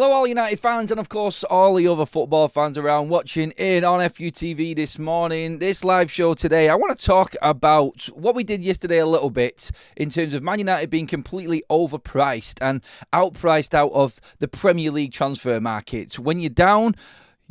Hello all United fans and of course all the other football fans around watching in on FUTV this morning. This live show today, I want to talk about what we did yesterday a little bit in terms of Man United being completely overpriced and outpriced out of the Premier League transfer market. When you're down,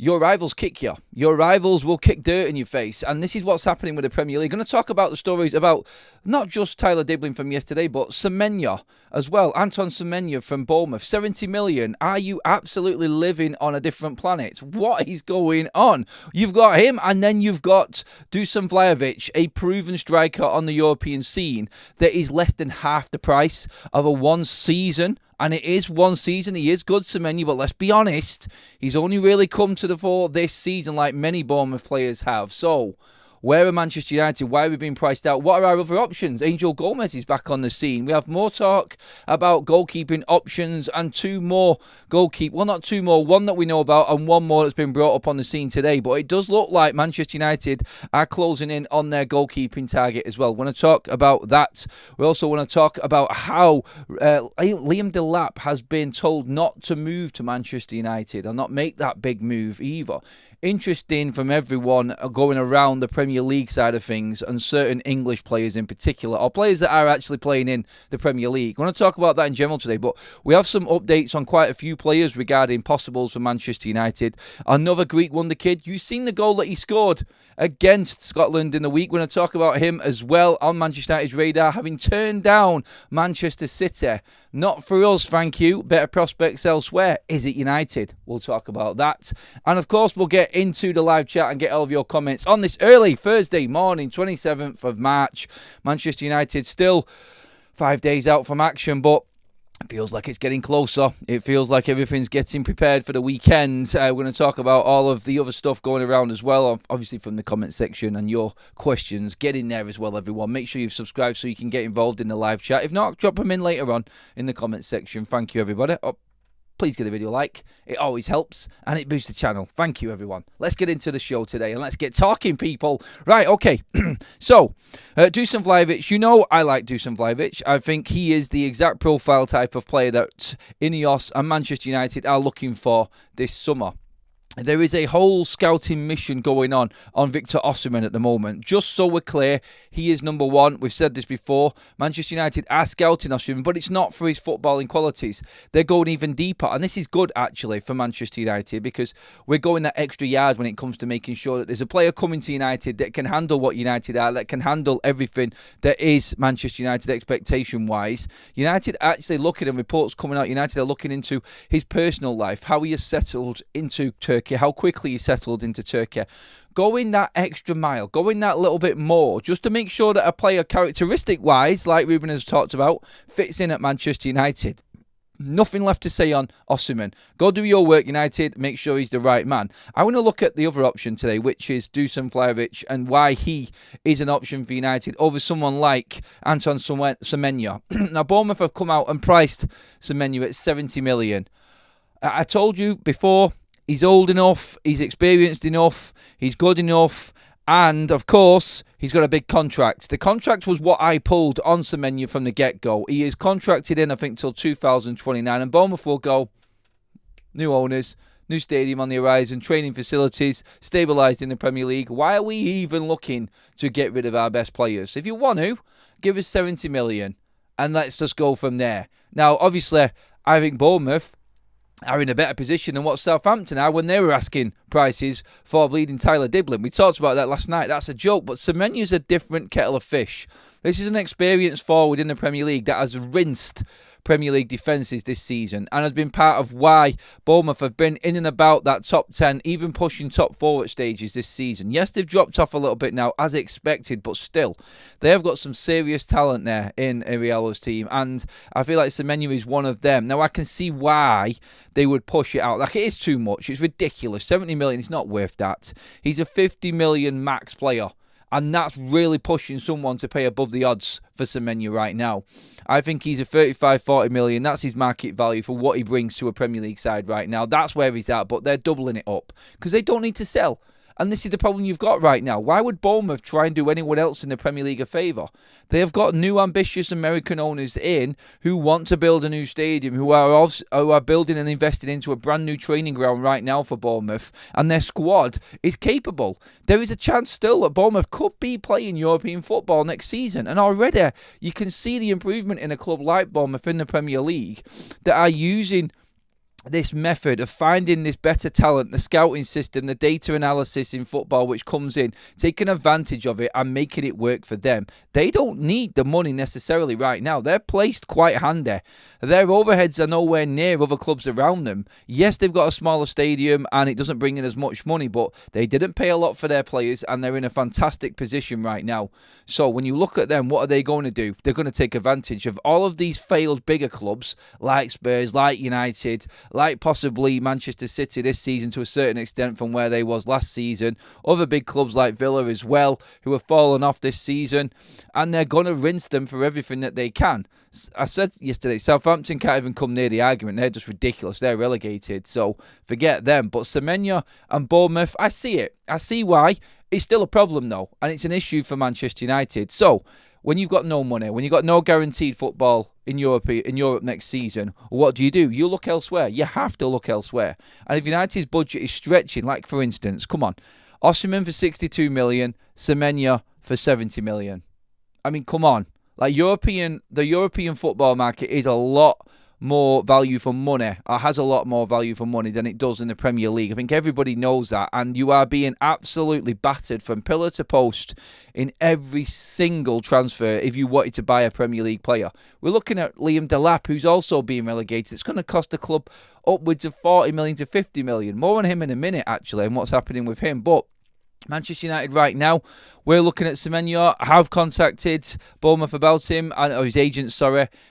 your rivals kick you. Your rivals will kick dirt in your face. And this is what's happening with the Premier League. I'm going to talk about the stories about not just Tyler Dibling from yesterday, but Semenyo as well. Anton Semenyo from Bournemouth. 70 million. Are you absolutely living on a different planet? What is going on? You've got him and then you've got Dusan Vlahovic, a proven striker on the European scene that is less than half the price of a one season. And it is one season. He is good, Semenyo, but let's be honest, he's only really come to the fore this season like many Bournemouth players have. So, where are Manchester United? Why are we being priced out? What are our other options? Angel Gomez is back on the scene. We have more talk about goalkeeping options and two more well, not two more, one that we know about and one more that's been brought up on the scene today. But it does look like Manchester United are closing in on their goalkeeping target as well. We want to talk about that. We also want to talk about how Liam Delap has been told not to move to Manchester United and not make that big move either. Interesting from everyone going around the Premier League side of things and certain English players in particular, or players that are actually playing in the Premier League. I want to talk about that in general today, but we have some updates on quite a few players regarding possibles for Manchester United. Another Greek wonder kid. You've seen the goal that he scored against Scotland in the week. We're going to talk about him as well on Manchester United's radar, having turned down Manchester City. Not for us, thank you. Better prospects elsewhere. Is it United? We'll talk about that. And of course, we'll get into the live chat and get all of your comments on this early Thursday morning, 27th of March. Manchester United still 5 days out from action, but it feels like it's getting closer. It feels like everything's getting prepared for the weekend. We're going to talk about all of the other stuff going around as well, obviously from the comment section and your questions. Get in there as well, everyone. Make sure you've subscribed so you can get involved in the live chat. If not, drop them in later on in the comment section. Thank you, everybody. Please give the video a like. It always helps and it boosts the channel. Thank you, everyone. Let's get into the show today and let's get talking, people. Right, okay. So, Dusan Vlahovic. You know I like Dusan Vlahovic. I think he is the exact profile type of player that Ineos and Manchester United are looking for this summer. There is a whole scouting mission going on Victor Osimhen at the moment. Just so we're clear, he is number one. We've said this before. Manchester United are scouting Osimhen, but it's not for his footballing qualities. They're going even deeper. And this is good, actually, for Manchester United because we're going that extra yard when it comes to making sure that there's a player coming to United that can handle what United are, that can handle everything that is Manchester United expectation-wise. United actually looking, and reports coming out, United are looking into his personal life, how he has settled into Turkey, how quickly he settled into Turkey. Going that extra mile, going that little bit more, just to make sure that a player characteristic-wise, like Ruben has talked about, fits in at Manchester United. Nothing left to say on Osimhen. Go do your work, United. Make sure he's the right man. I want to look at the other option today, which is Dusan Vlahovic, and why he is an option for United over someone like Anton Semenyo. Now, Bournemouth have come out and priced Semenyo at 70 million. I told you before, he's old enough, he's experienced enough, he's good enough, and, of course, he's got a big contract. The contract was what I pulled on Semenyo from the get-go. He is contracted in, I think, till 2029, and Bournemouth will go, new owners, new stadium on the horizon, training facilities, stabilised in the Premier League. Why are we even looking to get rid of our best players? If you want to, give us 70 million, and let's just go from there. Now, obviously, I think Bournemouth are in a better position than what Southampton are when they were asking prices for bleeding Tyler Dibling. We talked about that last night. That's a joke, but Semenyo's a different kettle of fish. This is an experienced forward in the Premier League that has rinsed Premier League defences this season and has been part of why Bournemouth have been in and about that top 10, even pushing top 4 at stages this season. Yes, they've dropped off a little bit now, as expected, but still, they have got some serious talent there in Ariello's team, and I feel like Semenyo is one of them. Now, I can see why they would push it out. Like, it is too much. It's ridiculous. 70 million is not worth that. He's a 50 million max player. And that's really pushing someone to pay above the odds for Semenyo right now. I think he's a 35-40 million. That's his market value for what he brings to a Premier League side right now. That's where he's at, but they're doubling it up because they don't need to sell. And this is the problem you've got right now. Why would Bournemouth try and do anyone else in the Premier League a favour? They have got new ambitious American owners in who want to build a new stadium, who are building and investing into a brand new training ground right now for Bournemouth, and their squad is capable. There is a chance still that Bournemouth could be playing European football next season, and already you can see the improvement in a club like Bournemouth in the Premier League that are using this method of finding this better talent, the scouting system, the data analysis in football which comes in, taking advantage of it and making it work for them. They don't need the money necessarily right now. They're placed quite handy. Their overheads are nowhere near other clubs around them. Yes, they've got a smaller stadium and it doesn't bring in as much money, but they didn't pay a lot for their players and they're in a fantastic position right now. So when you look at them, what are they going to do? They're going to take advantage of all of these failed bigger clubs like Spurs, like United, like possibly Manchester City this season to a certain extent from where they was last season. Other big clubs like Villa as well, who have fallen off this season, and they're going to rinse them for everything that they can. I said yesterday, Southampton can't even come near the argument. They're just ridiculous. They're relegated, so forget them. But Semenya and Bournemouth, I see it. I see why. It's still a problem though, and it's an issue for Manchester United. So when you've got no money, when you've got no guaranteed football in Europe next season, what do? You look elsewhere. You have to look elsewhere. And if United's budget is stretching, like for instance, come on, Osimhen for 62 million, Semenya for 70 million. I mean, come on. Like the European football market is a lot more value for money, or has a lot more value for money than it does in the Premier League. I think everybody knows that, and you are being absolutely battered from pillar to post in every single transfer if you wanted to buy a Premier League player. We're looking at Liam Delap, who's also being relegated. It's going to cost the club upwards of 40 million to 50 million. More on him in a minute, actually, and what's happening with him. But Manchester United right now, we're looking at Semenya. I have contacted Bournemouth about him, or his agent,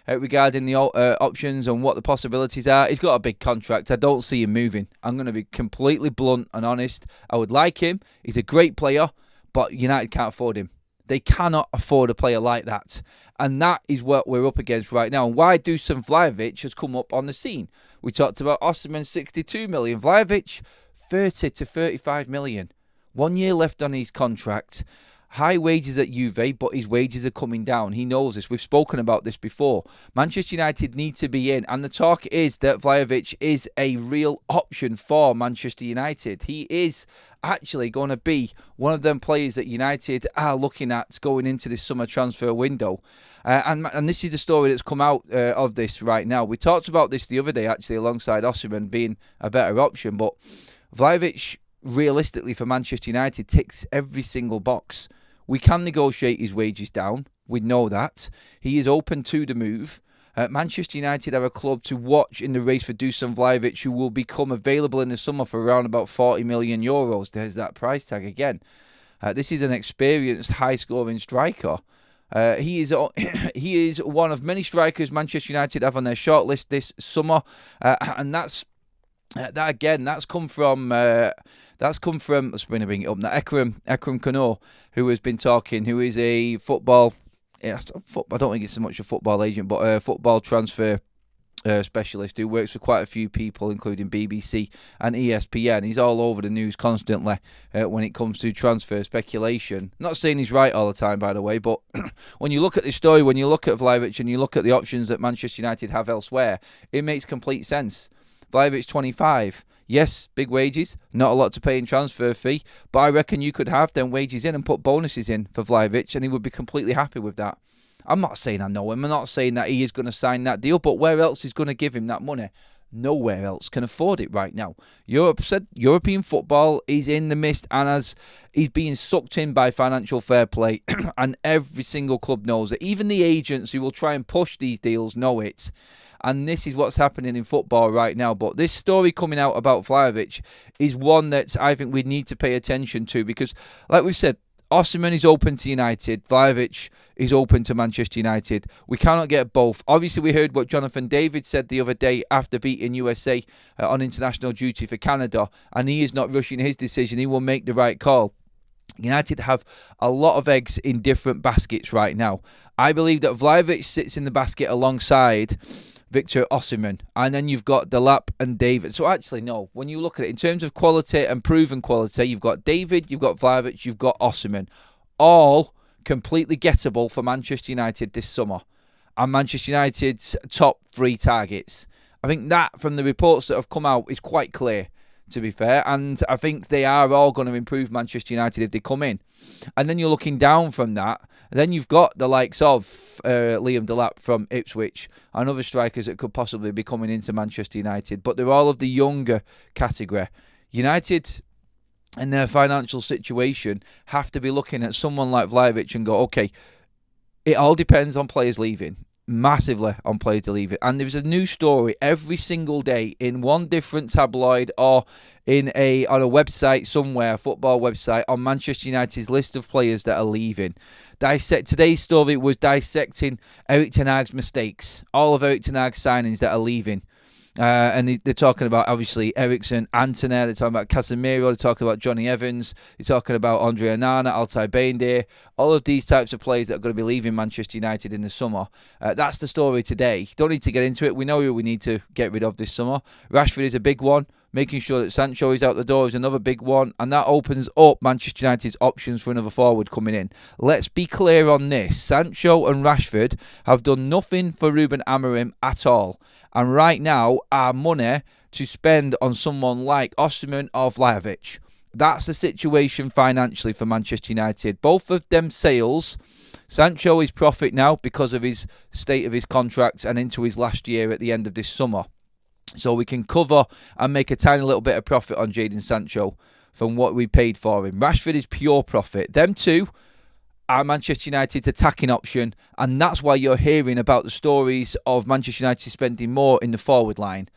regarding the options and what the possibilities are. He's got a big contract. I don't see him moving. I'm going to be completely blunt and honest. I would like him. He's a great player, but United can't afford him. They cannot afford a player like that. And that is what we're up against right now. And why Dusan Vlahovic has come up on the scene. We talked about Osimhen, 62 million. Vlahovic, 30 to 35 million. 1 year left on his contract. High wages at Juve, but his wages are coming down. He knows this. We've spoken about this before. Manchester United need to be in. And the talk is that Vlahovic is a real option for Manchester United. He is actually going to be one of them players that United are looking at going into this summer transfer window. And this is the story that's come out of this right now. We talked about this the other day, actually, alongside Osimhen being a better option. But Vlahovic, realistically for Manchester United, ticks every single box. We can negotiate his wages down. We know that. He is open to the move. Manchester United are a club to watch in the race for Dusan Vlahovic, who will become available in the summer for around about 40 million euros. There's that price tag again. This is an experienced, high-scoring striker. He is one of many strikers Manchester United have on their shortlist this summer, and that's come from. Let's bring it up now. Ekrem Kano, who has been talking, who is a football. I don't think it's so much a football agent, but a football transfer specialist who works for quite a few people, including BBC and ESPN. He's all over the news constantly when it comes to transfer speculation. Not saying he's right all the time, by the way, but when you look at this story, when you look at Vlahovic and you look at the options that Manchester United have elsewhere, it makes complete sense. Vlahovic 25. Yes, big wages, not a lot to pay in transfer fee, but I reckon you could have them wages in and put bonuses in for Vlahovic and he would be completely happy with that. I'm not saying I know him, I'm not saying that he is going to sign that deal, but where else is going to give him that money? Nowhere else can afford it right now. European football is in the mist and as he's being sucked in by financial fair play and every single club knows it. Even the agents who will try and push these deals know it. And this is what's happening in football right now. But this story coming out about Vlahovic is one that I think we need to pay attention to because, like we've said, Osimhen is open to United. Vlahovic is open to Manchester United. We cannot get both. Obviously, we heard what Jonathan David said the other day after beating USA on international duty for Canada. And he is not rushing his decision. He will make the right call. United have a lot of eggs in different baskets right now. I believe that Vlahovic sits in the basket alongside Victor Osimhen. And then you've got Delap and David. So actually, no, when you look at it, in terms of quality and proven quality, you've got David, you've got Vlahovic, you've got Osimhen. All completely gettable for Manchester United this summer. And Manchester United's top 3 targets. I think that, from the reports that have come out, is quite clear, to be fair. And I think they are all going to improve Manchester United if they come in. And then you're looking down from that. Then you've got the likes of Liam Delap from Ipswich and other strikers that could possibly be coming into Manchester United. But they're all of the younger category. United, in their financial situation, have to be looking at someone like Vlahovic and go, okay, it all depends on players leaving. Massively on players leaving. And there's a new story every single day in one different tabloid or on a website somewhere, a football website, on Manchester United's list of players that are leaving. Today's story was dissecting Erik ten Hag's mistakes, all of Erik ten Hag's signings that are leaving. And they're talking about, obviously, Eriksen, Antony, they're talking about Casemiro, they're talking about Johnny Evans, they're talking about Andre Onana, Altay Bayindir, all of these types of players that are going to be leaving Manchester United in the summer. That's the story today. Don't need to get into it. We know who we need to get rid of this summer. Rashford is a big one. Making sure that Sancho is out the door is another big one. And that opens up Manchester United's options for another forward coming in. Let's be clear on this. Sancho and Rashford have done nothing for Ruben Amorim at all. And right now, our money to spend on someone like Osimhen or Vlahovic. That's the situation financially for Manchester United. Both of them sales. Sancho is profit now because of his state of his contract and into his last year at the end of this summer. So we can cover and make a tiny little bit of profit on Jadon Sancho from what we paid for him. Rashford is pure profit. Them two are Manchester United's attacking option, and that's why you're hearing about the stories of Manchester United spending more in the forward line.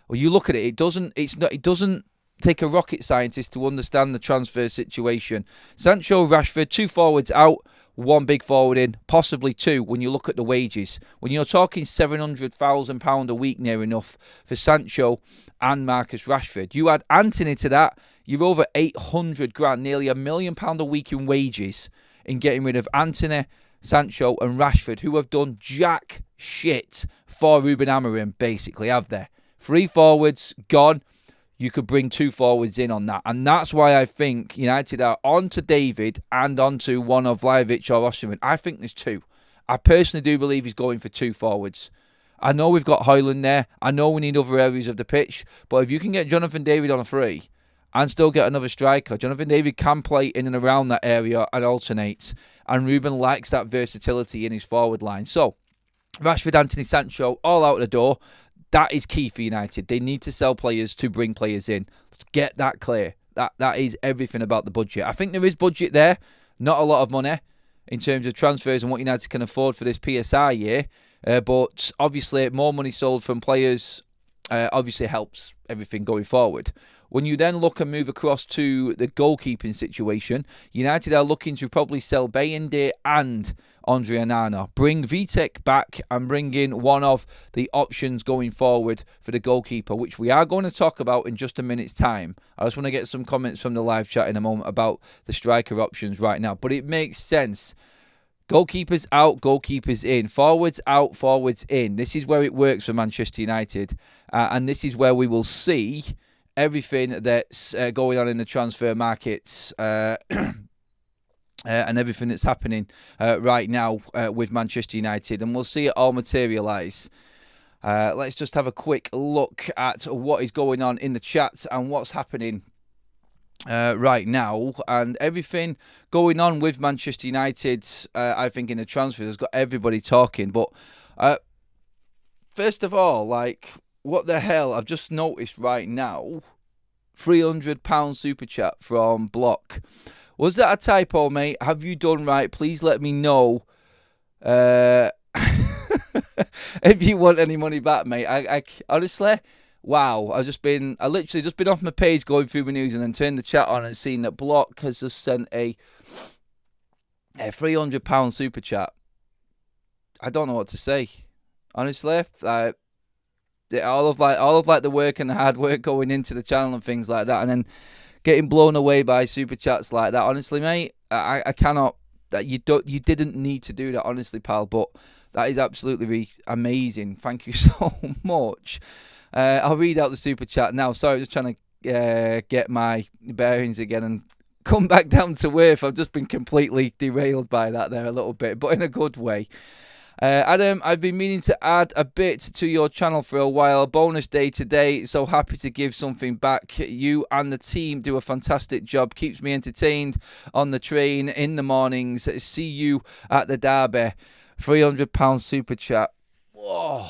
Well, you look at it, it doesn't take a rocket scientist to understand the transfer situation. Sancho, Rashford, 2 forwards out, 1 big forward in, possibly 2 when you look at the wages. When you're talking £700,000 a week near enough for Sancho and Marcus Rashford. You add Antony to that, you're over 800 grand, nearly £1 million a week in wages in getting rid of Antony, Sancho and Rashford, who have done jack shit for Ruben Amorim, basically, have they? 3 forwards gone. You could bring 2 forwards in on that. And that's why I think United are on to David and on to one of Vlahovic or Osimhen. I think there's 2. I personally do believe he's going for 2 forwards. I know we've got Højlund there. I know we need other areas of the pitch. But if you can get Jonathan David on a free and still get another striker, Jonathan David can play in and around that area and alternate. And Ruben likes that versatility in his forward line. So, Rashford, Antony, Sancho, all out the door. That is key for United. They need to sell players to bring players in. Let's get that clear. That is everything about the budget. I think there is budget there. Not a lot of money in terms of transfers and what United can afford for this PSR year. But obviously, more money sold from players obviously helps everything going forward. When you then look and move across to the goalkeeping situation, United are looking to probably sell Bayindir and Andre Onana. Bring Vitek back and bring in one of the options going forward for the goalkeeper, which we are going to talk about in just a minute's time. I just want to get some comments from the live chat in a moment about the striker options right now. But it makes sense. Goalkeepers out, goalkeepers in. Forwards out, forwards in. This is where it works for Manchester United. And this is where we will see everything that's going on in the transfer markets and everything that's happening right now with Manchester United. And we'll see it all materialise. Let's just have a quick look at what is going on in the chat and what's happening right now. And everything going on with Manchester United, I think, in the transfers has got everybody talking. But first of all, what the hell? I've just noticed right now, £300 super chat from Block. Was that a typo, mate? Have you done right? Please let me know if you want any money back, mate. I honestly, wow. I literally just been off my page going through my news and then turned the chat on and seen that Block has just sent a £300 super chat. I don't know what to say, honestly. All of the work and the hard work going into the channel and things like that, and then getting blown away by super chats like that. Honestly, mate, I cannot. You didn't need to do that, honestly, pal. But That is absolutely amazing. Thank you so much. I'll read out the super chat now. Sorry, I'm just trying to get my bearings again and come back down to earth. I've just been completely derailed by that there a little bit, but in a good way. Adam, I've been meaning to add a bit to your channel for a while. Bonus day today, so happy to give something back. You and the team do a fantastic job. Keeps me entertained on the train in the mornings. See you at the derby. £300 super chat. Whoa.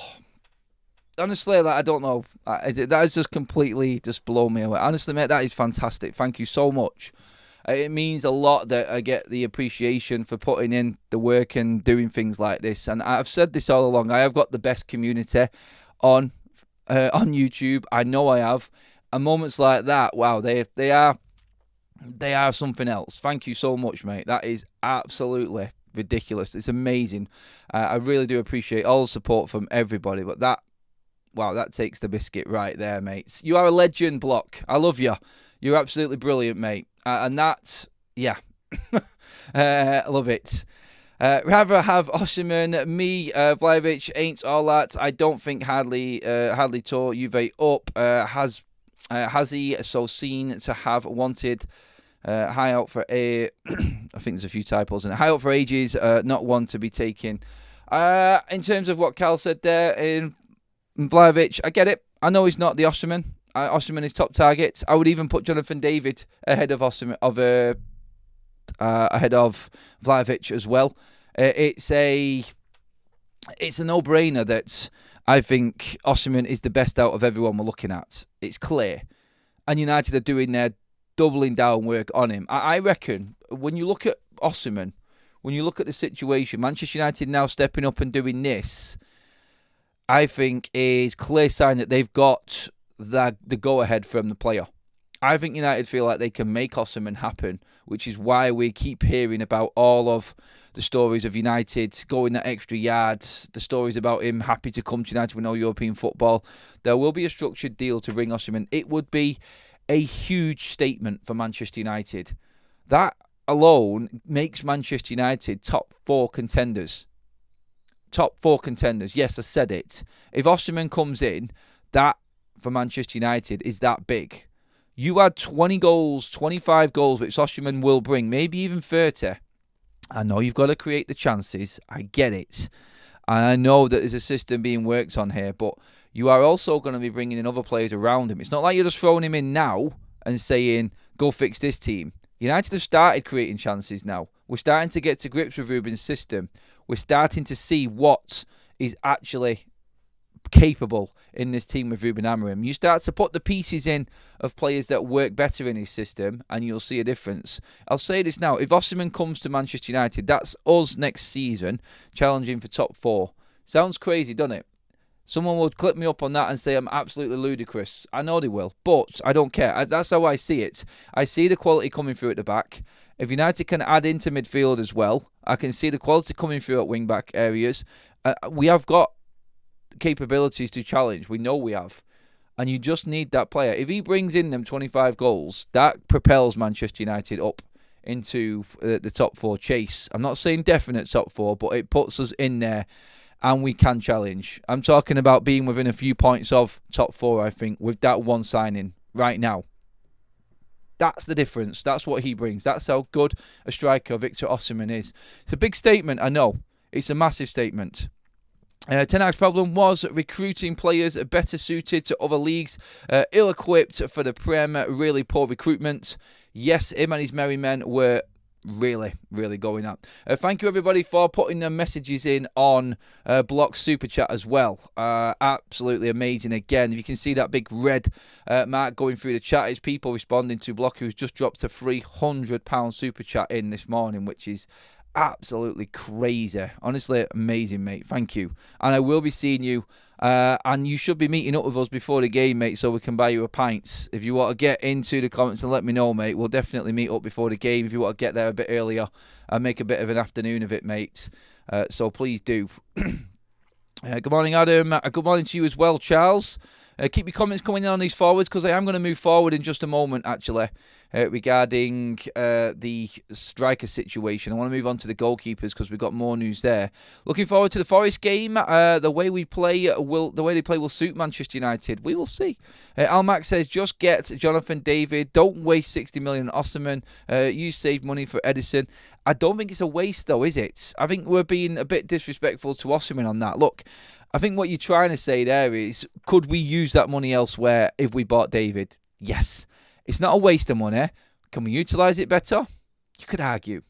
Honestly, I don't know. That has just completely just blown me away. Honestly, mate, that is fantastic. Thank you so much. It means a lot that I get the appreciation for putting in the work and doing things like this. And I've said this all along. I have got the best community on YouTube. I know I have. And moments like that, wow, they are something else. Thank you so much, mate. That is absolutely ridiculous. It's amazing. I really do appreciate all the support from everybody. But that takes the biscuit right there, mates. You are a legend, Block. I love you. You're absolutely brilliant, mate. And that's, yeah, I love it. Rather have Osimhen, me, Vlahovic ain't all that. I don't think hardly tore Juve up. Has he so seen to have wanted high out for a? I think there's a few typos in it. High out for ages, not one to be taken. In terms of what Cal said there in Vlahovic, I get it. I know he's not the Osimhen. Osimhen is top targets. I would even put Jonathan David ahead of Osimhen, ahead of Vlahovic as well. It's a no-brainer that I think Osimhen is the best out of everyone we're looking at. It's clear, and United are doing their doubling down work on him. I reckon when you look at Osimhen, when you look at the situation, Manchester United now stepping up and doing this, I think is clear sign that they've got the go-ahead from the player. I think United feel like they can make Osimhen happen, which is why we keep hearing about all of the stories of United going that extra yards, the stories about him happy to come to United with no European football. There will be a structured deal to bring Osimhen. It would be a huge statement for Manchester United. That alone makes Manchester United top 4 contenders. Top 4 contenders. Yes, I said it. If Osimhen comes in, that for Manchester United is that big. You add 20 goals, 25 goals, which Osimhen will bring, maybe even 30. I know you've got to create the chances. I get it. And I know that there's a system being worked on here, but you are also going to be bringing in other players around him. It's not like you're just throwing him in now and saying, go fix this team. United have started creating chances now. We're starting to get to grips with Ruben's system. We're starting to see what is actually capable in this team with Ruben Amorim. You start to put the pieces in of players that work better in his system and you'll see a difference. I'll say this now, if Osimhen comes to Manchester United, that's us next season challenging for top 4. Sounds crazy, doesn't it? Someone would clip me up on that and say I'm absolutely ludicrous. I know they will, but I don't care. That's how I see it. I see the quality coming through at the back. If United can add into midfield as well, I can see the quality coming through at wing-back areas. We have got capabilities to challenge. We know we have. And you just need that player. If he brings in them 25 goals, that propels Manchester United up into the top 4 chase. I'm not saying definite top 4, but it puts us in there and we can challenge. I'm talking about being within a few points of top 4, I think, with that one signing right now. That's the difference. That's what he brings. That's how good a striker Victor Osimhen is. It's a big statement, I know. It's a massive statement. Ten Hag's problem was recruiting players better suited to other leagues, ill-equipped for the Prem, really poor recruitment. Yes, him and his merry men were really going up. Thank you everybody for putting the messages in on Block Super Chat as well. Absolutely amazing. Again, if you can see that big red mark going through the chat, it's people responding to Block, who's just dropped a £300 Super Chat in this morning, which is absolutely crazy. Honestly, amazing, mate. Thank you. And I will be seeing you. And you should be meeting up with us before the game, mate, so we can buy you a pint. If you want to get into the comments and let me know, mate, we'll definitely meet up before the game. If you want to get there a bit earlier and make a bit of an afternoon of it, mate. So please do. Good morning, Adam. Good morning to you as well, Charles. Keep your comments coming in on these forwards, because I am going to move forward in just a moment, actually, regarding the striker situation. I want to move on to the goalkeepers because we've got more news there. Looking forward to the Forest game. The way they play will suit Manchester United. We will see. Almac says, just get Jonathan David. Don't waste 60 million on Osimhen. You save money for Edison. I don't think it's a waste, though, is it? I think we're being a bit disrespectful to Osimhen on that. Look, I think what you're trying to say there is, could we use that money elsewhere if we bought David? Yes. It's not a waste of money. Can we utilise it better? You could argue.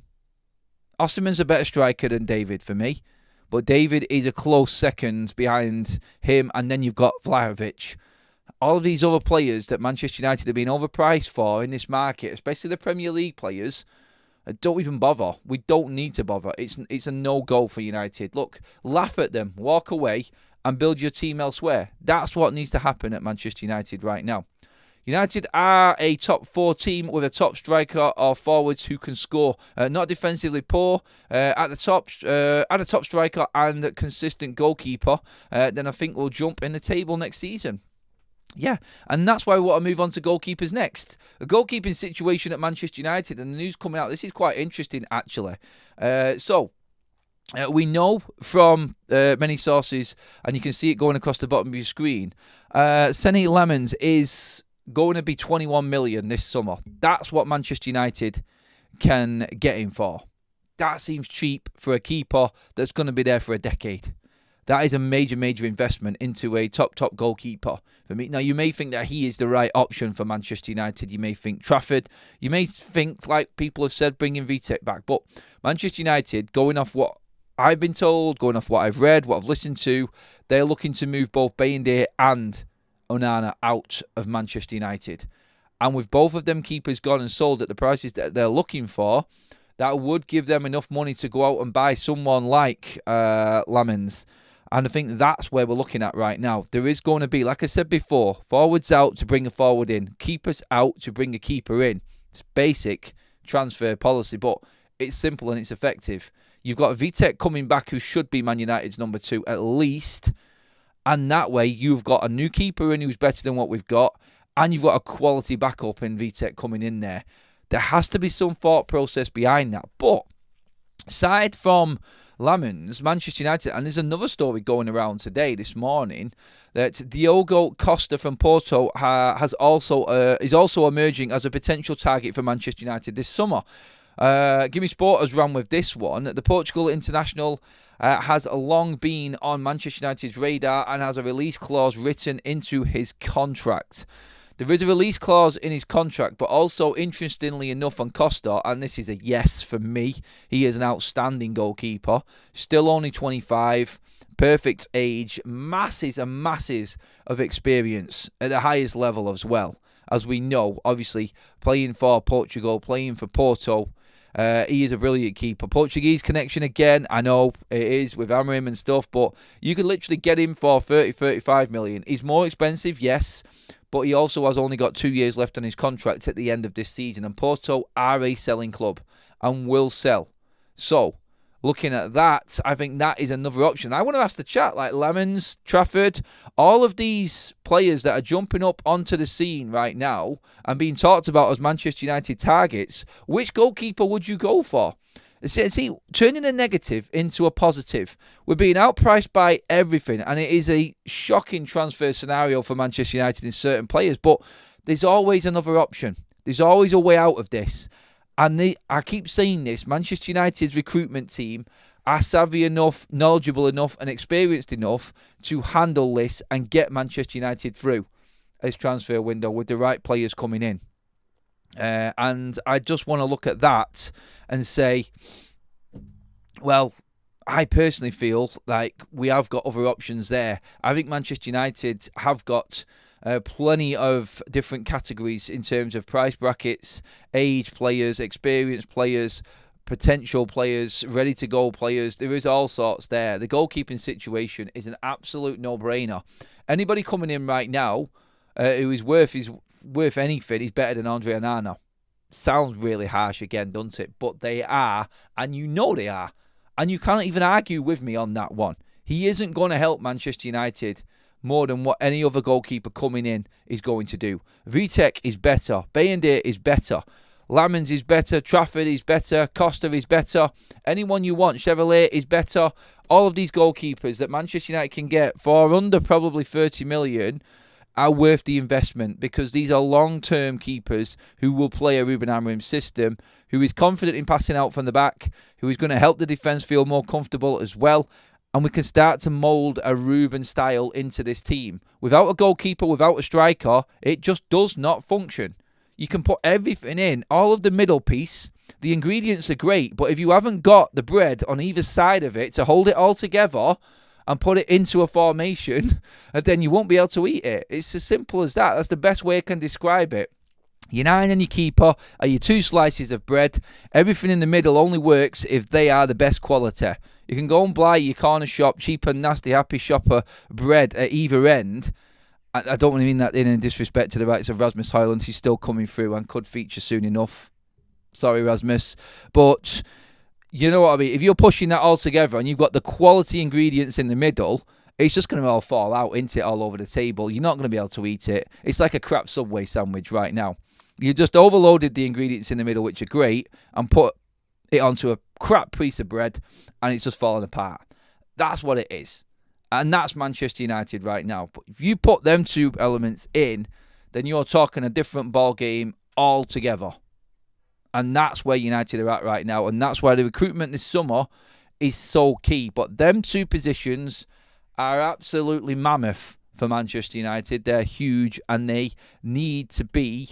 Osimhen's a better striker than David for me, but David is a close second behind him, and then you've got Vlahovic. All of these other players that Manchester United have been overpriced for in this market, especially the Premier League players, don't even bother. We don't need to bother. It's a no-go for United. Look, laugh at them, walk away, and build your team elsewhere. That's what needs to happen at Manchester United right now. United are a top 4 team with a top striker or forwards who can score. Not defensively poor, at the top striker and a consistent goalkeeper. Then I think we'll jump in the table next season. Yeah, and that's why we want to move on to goalkeepers next. A goalkeeping situation at Manchester United, and the news coming out. This is quite interesting, actually. We know from many sources, and you can see it going across the bottom of your screen, Senny Lemons is going to be 21 million this summer. That's what Manchester United can get him for. That seems cheap for a keeper that's going to be there for a decade. That is a major, major investment into a top goalkeeper for me. Now, you may think that he is the right option for Manchester United. You may think Trafford. You may think, like people have said, bringing Vitek back. But Manchester United, going off what I've been told, going off what I've read, what I've listened to, they're looking to move both Bayende and Onana out of Manchester United. And with both of them keepers gone and sold at the prices that they're looking for, that would give them enough money to go out and buy someone like Lamens. And I think that's where we're looking at right now. There is going to be, like I said before, forwards out to bring a forward in, keepers out to bring a keeper in. It's basic transfer policy, but it's simple and it's effective. You've got Vitek coming back, who should be Man United's number 2 at least. And that way, you've got a new keeper in who's better than what we've got. And you've got a quality backup in Vitek coming in there. There has to be some thought process behind that. But aside from Lamens, Manchester United, and there's another story going around today, this morning, that Diogo Costa from Porto is also emerging as a potential target for Manchester United this summer. Gimme Sport has run with this one. The Portugal international has long been on Manchester United's radar and has a release clause written into his contract. There is a release clause in his contract, but also, interestingly enough, on Costa, and this is a yes for me, he is an outstanding goalkeeper, still only 25, perfect age, masses and masses of experience at the highest level as well. As we know, obviously, playing for Portugal, playing for Porto, he is a brilliant keeper. Portuguese connection again, I know it is with Amorim and stuff, but you could literally get him for 30-35 million. He's more expensive, yes, but he also has only got 2 years left on his contract at the end of this season. And Porto are a selling club and will sell. So, looking at that, I think that is another option. I want to ask the chat, like Lemons, Trafford, all of these players that are jumping up onto the scene right now and being talked about as Manchester United targets, which goalkeeper would you go for? See, turning a negative into a positive. We're being outpriced by everything, and it is a shocking transfer scenario for Manchester United in certain players, but there's always another option. There's always a way out of this. And I keep saying this, Manchester United's recruitment team are savvy enough, knowledgeable enough, and experienced enough to handle this and get Manchester United through this transfer window with the right players coming in. And I just want to look at that and say, well, I personally feel like we have got other options there. I think Manchester United have got plenty of different categories in terms of price brackets, age players, experienced players, potential players, ready-to-go players. There is all sorts there. The goalkeeping situation is an absolute no-brainer. Anybody coming in right now who is worth anything is better than Andre Onana. Sounds really harsh again, doesn't it? But they are, and you know they are. And you can't even argue with me on that one. He isn't going to help Manchester United more than what any other goalkeeper coming in is going to do. Vitek is better. Bayende is better. Lamens is better. Trafford is better. Costa is better. Anyone you want. Chevalier is better. All of these goalkeepers that Manchester United can get for under probably 30 million are worth the investment, because these are long-term keepers who will play a Ruben Amorim system, who is confident in passing out from the back, who is going to help the defence feel more comfortable as well. And we can start to mould a Ruben style into this team. Without a goalkeeper, without a striker, it just does not function. You can put everything in, all of the middle piece. The ingredients are great, but if you haven't got the bread on either side of it to hold it all together and put it into a formation, then you won't be able to eat it. It's as simple as that. That's the best way I can describe it. Your 9 and your keeper are your 2 slices of bread. Everything in the middle only works if they are the best quality. You can go and buy your corner shop, cheap and nasty, happy shopper bread at either end. I don't mean that in disrespect to the rights of Rasmus Højlund. He's still coming through and could feature soon enough. Sorry, Rasmus. But you know what I mean? If you're pushing that all together and you've got the quality ingredients in the middle, it's just going to all fall out, isn't it, all over the table. You're not going to be able to eat it. It's like a crap Subway sandwich right now. You just overloaded the ingredients in the middle, which are great, and put it onto a crap piece of bread, and it's just falling apart. That's what it is. And that's Manchester United right now. But if you put them 2 elements in, then you're talking a different ball game altogether. And that's where United are at right now. And that's why the recruitment this summer is so key. But them 2 positions are absolutely mammoth for Manchester United. They're huge, and they need to be,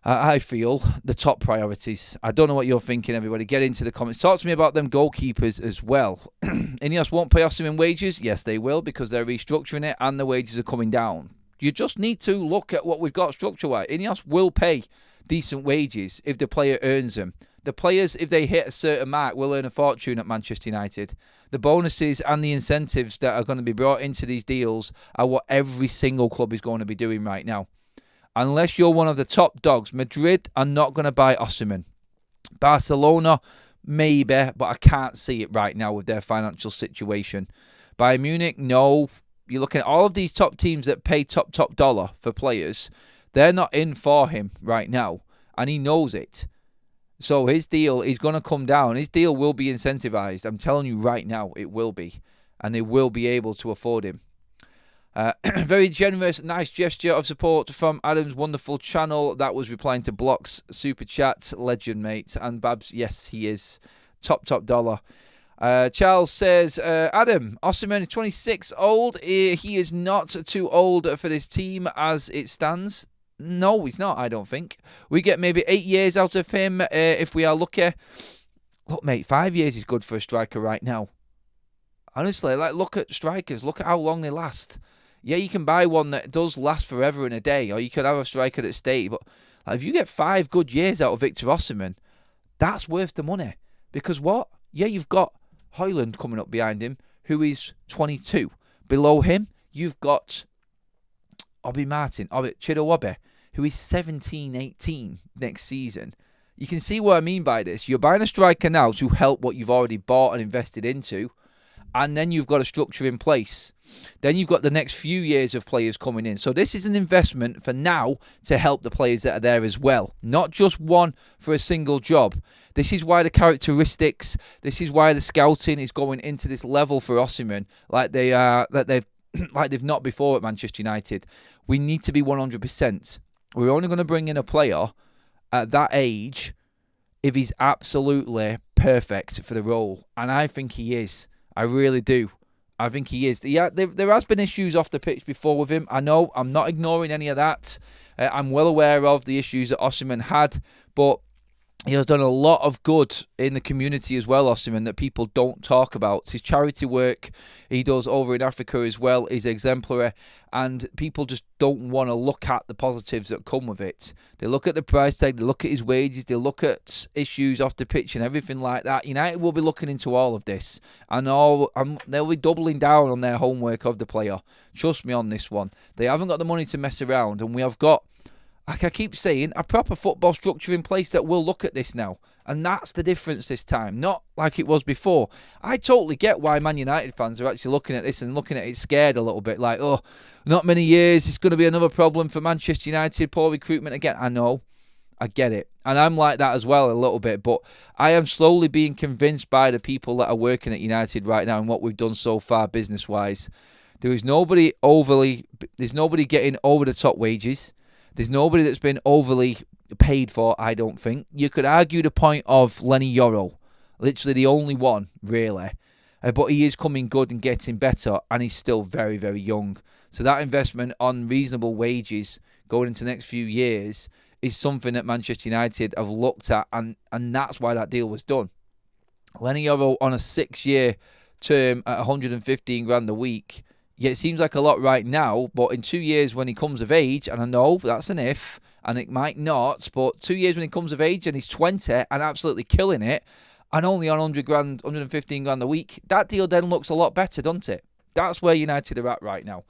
I feel, the top priorities. I don't know what you're thinking, everybody. Get into the comments. Talk to me about them goalkeepers as well. Ineos won't pay Osimhen wages. Yes, they will, because they're restructuring it and the wages are coming down. You just need to look at what we've got structure-wise. Ineos will pay decent wages if the player earns them. The players, if they hit a certain mark, will earn a fortune at Manchester United. The bonuses and the incentives that are going to be brought into these deals are what every single club is going to be doing right now. Unless you're one of the top dogs, Madrid are not going to buy Osimhen. Barcelona, maybe, but I can't see it right now with their financial situation. Bayern Munich, no. You're looking at all of these top teams that pay top dollar for players. They're not in for him right now, and he knows it. So his deal is going to come down. His deal will be incentivized. I'm telling you right now, it will be. And they will be able to afford him. Very generous, nice gesture of support from Adam's wonderful channel. That was replying to Block's super chat. Legend, mate. And Babs, yes, he is. Top dollar. Charles says, Adam, Osimhen is 26 old. He is not too old for this team as it stands. No, he's not, I don't think. We get maybe 8 years out of him if we are lucky. Look, mate, 5 years is good for a striker right now. Honestly, look at strikers. Look at how long they last. Yeah, you can buy one that does last forever in a day, or you can have a striker that stays. But if you get 5 good years out of Victor Osimhen, that's worth the money. Because what? Yeah, you've got Højlund coming up behind him, who is 22. Below him, you've got Chidowabe, who is 17, 18 next season. You can see what I mean by this. You're buying a striker now to help what you've already bought and invested into, and then you've got a structure in place. Then you've got the next few years of players coming in. So this is an investment for now to help the players that are there as well. Not just one for a single job. This is why the characteristics, this is why the scouting is going into this level for Osimhen like they've not before at Manchester United. We need to be 100%. We're only going to bring in a player at that age if he's absolutely perfect for the role. And I think he is. I really do. I think he is. There has been issues off the pitch before with him. I know. I'm not ignoring any of that. I'm well aware of the issues that Osimhen had. But he has done a lot of good in the community as well, Osimhen, that people don't talk about. His charity work he does over in Africa as well is exemplary, and people just don't want to look at the positives that come with it. They look at the price tag, they look at his wages, they look at issues off the pitch and everything like that. United will be looking into all of this, and they'll be doubling down on their homework of the player. Trust me on this one. They haven't got the money to mess around, and we have got like I keep saying, a proper football structure in place that will look at this now. And that's the difference this time, not like it was before. I totally get why Man United fans are actually looking at this and looking at it scared a little bit. Like, oh, not many years, it's going to be another problem for Manchester United, poor recruitment again. I know, I get it. And I'm like that as well a little bit. But I am slowly being convinced by the people that are working at United right now and what we've done so far business-wise. There's nobody getting over the top wages. There's nobody that's been overly paid for, I don't think. You could argue the point of Lenny Yoro. Literally the only one, really. But he is coming good and getting better, and he's still very, very young. So that investment on reasonable wages going into the next few years is something that Manchester United have looked at, and that's why that deal was done. Lenny Yoro on a 6-year term at 115 grand a week. Yeah, it seems like a lot right now, but in 2 years when he comes of age, and I know that's an if, and it might not, but 2 years when he comes of age and he's 20 and absolutely killing it, and only on 100 grand, 115 grand a week, that deal then looks a lot better, doesn't it? That's where United are at right now.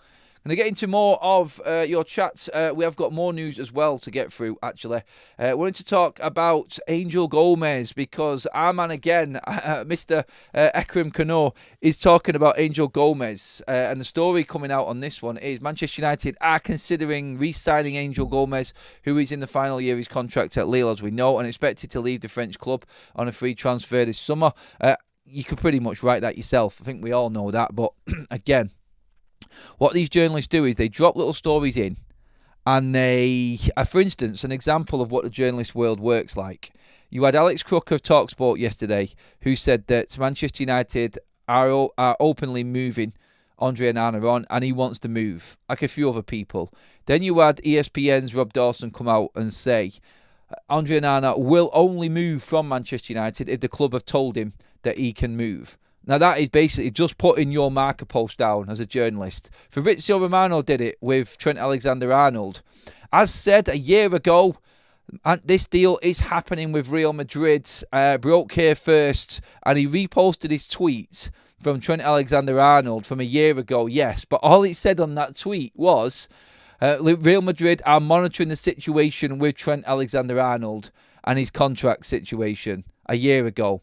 Going to get into more of your chats. We have got more news as well to get through, actually. We wanted to talk about Angel Gomez because our man again, Mr. Ekrem Kano, is talking about Angel Gomez. And the story coming out on this one is Manchester United are considering re-signing Angel Gomez, who is in the final year of his contract at Lille, as we know, and expected to leave the French club on a free transfer this summer. You could pretty much write that yourself. I think we all know that. But again, what these journalists do is they drop little stories in, and they, for instance, an example of what the journalist world works like. You had Alex Crook of TalkSport yesterday, who said that Manchester United are openly moving Andre Onana on, and he wants to move, like a few other people. Then you had ESPN's Rob Dawson come out and say Andre Onana will only move from Manchester United if the club have told him that he can move. Now, that is basically just putting your marker post down as a journalist. Fabrizio Romano did it with Trent Alexander-Arnold. As said a year ago, and this deal is happening with Real Madrid. Broke here first, and he reposted his tweets from Trent Alexander-Arnold from a year ago, yes. But all it said on that tweet was, Real Madrid are monitoring the situation with Trent Alexander-Arnold and his contract situation a year ago.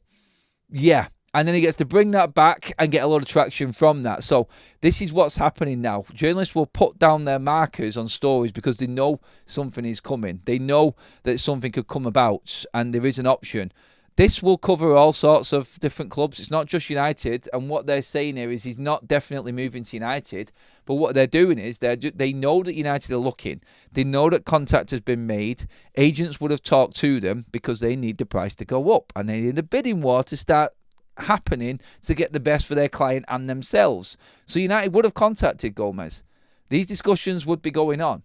Yeah. And then he gets to bring that back and get a lot of traction from that. So this is what's happening now. Journalists will put down their markers on stories because they know something is coming. They know that something could come about and there is an option. This will cover all sorts of different clubs. It's not just United. And what they're saying here is he's not definitely moving to United. But what they're doing is they know that United are looking. They know that contact has been made. Agents would have talked to them because they need the price to go up. And they need a bidding war to start happening to get the best for their client and themselves. So United would have contacted Gomez. These discussions would be going on.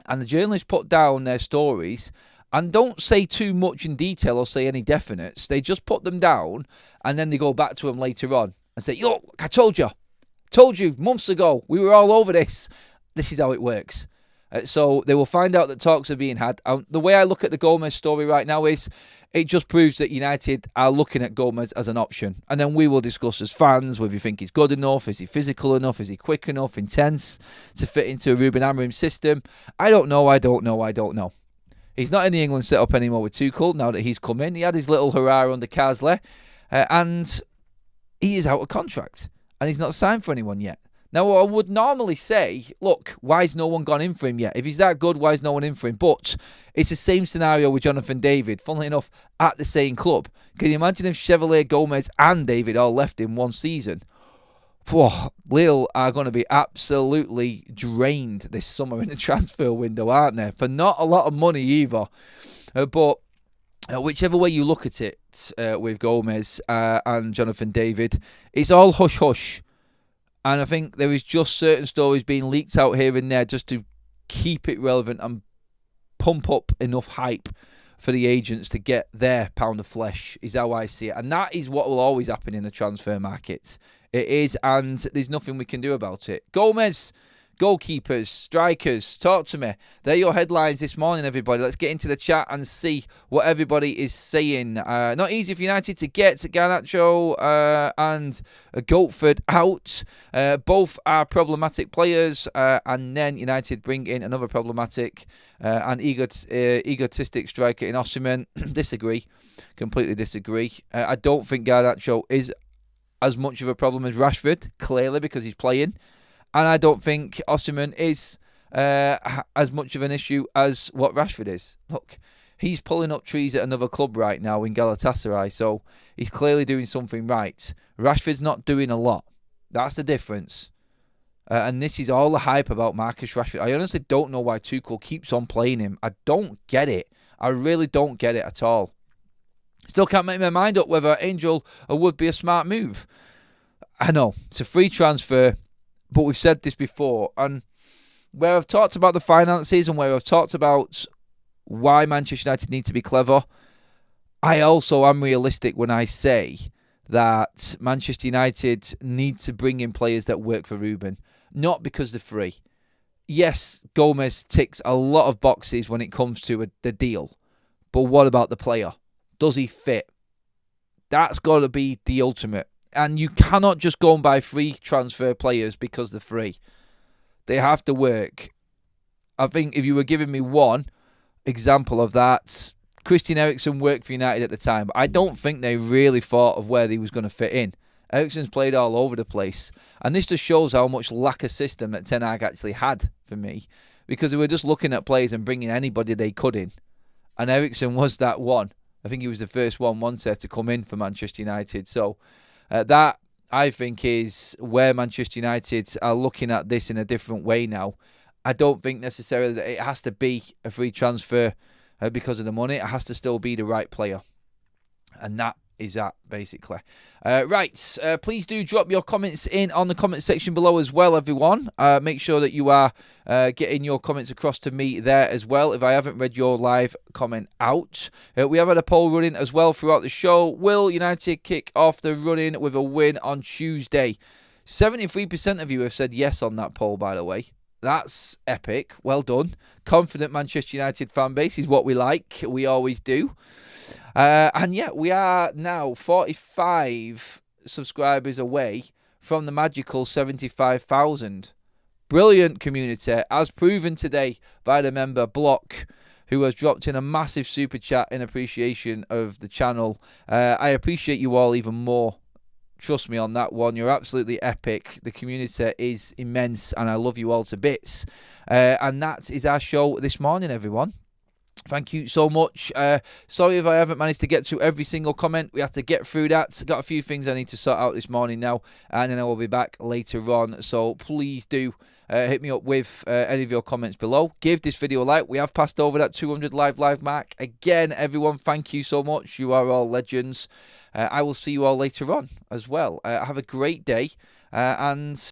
And the journalists put down their stories and don't say too much in detail or say any definites. They just put them down and then they go back to them later on and say, yo, I told you months ago, we were all over this. This is how it works. So they will find out that talks are being had. The way I look at the Gomez story right now is it just proves that United are looking at Gomez as an option. And then we will discuss as fans whether you think he's good enough, is he physical enough, is he quick enough, intense to fit into a Ruben Amorim system. I don't know. He's not in the England setup anymore with Tuchel now that he's come in. He had his little hurrah under Karsle, and he is out of contract. And he's not signed for anyone yet. Now, I would normally say, look, why has no one gone in for him yet? If he's that good, why is no one in for him? But it's the same scenario with Jonathan David, funnily enough, at the same club. Can you imagine if Chevalier, Gomez and David all left in one season? Lille are going to be absolutely drained this summer in the transfer window, aren't they? For not a lot of money either. But whichever way you look at it with Gomez and Jonathan David, it's all hush-hush. And I think there is just certain stories being leaked out here and there just to keep it relevant and pump up enough hype for the agents to get their pound of flesh, is how I see it. And that is what will always happen in the transfer market. It is, and there's nothing we can do about it. Gomez Goalkeepers, strikers, talk to me. They're your headlines this morning, everybody. Let's get into the chat and see what everybody is saying. Not easy for United to get Garnacho and Goatford out. Both are problematic players, and then United bring in another problematic and egotistic striker in Osimhen. Disagree. Completely disagree. I don't think Garnacho is as much of a problem as Rashford, clearly, because he's playing. And I don't think Osimhen is as much of an issue as what Rashford is. Look, he's pulling up trees at another club right now in Galatasaray, so he's clearly doing something right. Rashford's not doing a lot. That's the difference. And this is all the hype about Marcus Rashford. I honestly don't know why Tuchel keeps on playing him. I don't get it. I really don't get it at all. Still can't make my mind up whether Angel would be a smart move. I know, it's a free transfer. But we've said this before, and where I've talked about the finances and where I've talked about why Manchester United need to be clever, I also am realistic when I say that Manchester United need to bring in players that work for Ruben, not because they're free. Yes, Gomez ticks a lot of boxes when it comes to the deal, but what about the player? Does he fit? That's got to be the ultimate. And you cannot just go and buy free transfer players because they're free. They have to work. I think if you were giving me one example of that, Christian Eriksen worked for United at the time, but I don't think they really thought of where he was going to fit in. Eriksen's played all over the place. And this just shows how much lack of system that Ten Hag actually had for me. Because they were just looking at players and bringing anybody they could in. And Eriksen was that one. I think he was the first one once there to come in for Manchester United. So that, I think, is where Manchester United are looking at this in a different way now. I don't think necessarily that it has to be a free transfer because of the money. It has to still be the right player. And that is that, basically. Please do drop your comments in on the comment section below as well, everyone. Make sure that you are getting your comments across to me there as well if I haven't read your live comment out. We have had a poll running as well throughout the show. Will United kick off the running with a win on Tuesday? 73% of you have said yes on that poll, by the way. That's epic. Well done. Confident Manchester United fan base is what we like. We always do. And yeah, we are now 45 subscribers away from the magical 75,000. Brilliant community, as proven today by the member Block, who has dropped in a massive super chat in appreciation of the channel. I appreciate you all even more. Trust me on that one. You're absolutely epic. The community is immense, and I love you all to bits. And that is our show this morning, everyone. Thank you so much. Sorry if I haven't managed to get to every single comment. We have to get through that. Got a few things I need to sort out this morning now, and then I will be back later on. So please do hit me up with any of your comments below. Give this video a like. We have passed over that 200 live mark. Again, everyone, thank you so much. You are all legends. I will see you all later on as well. Have a great day, and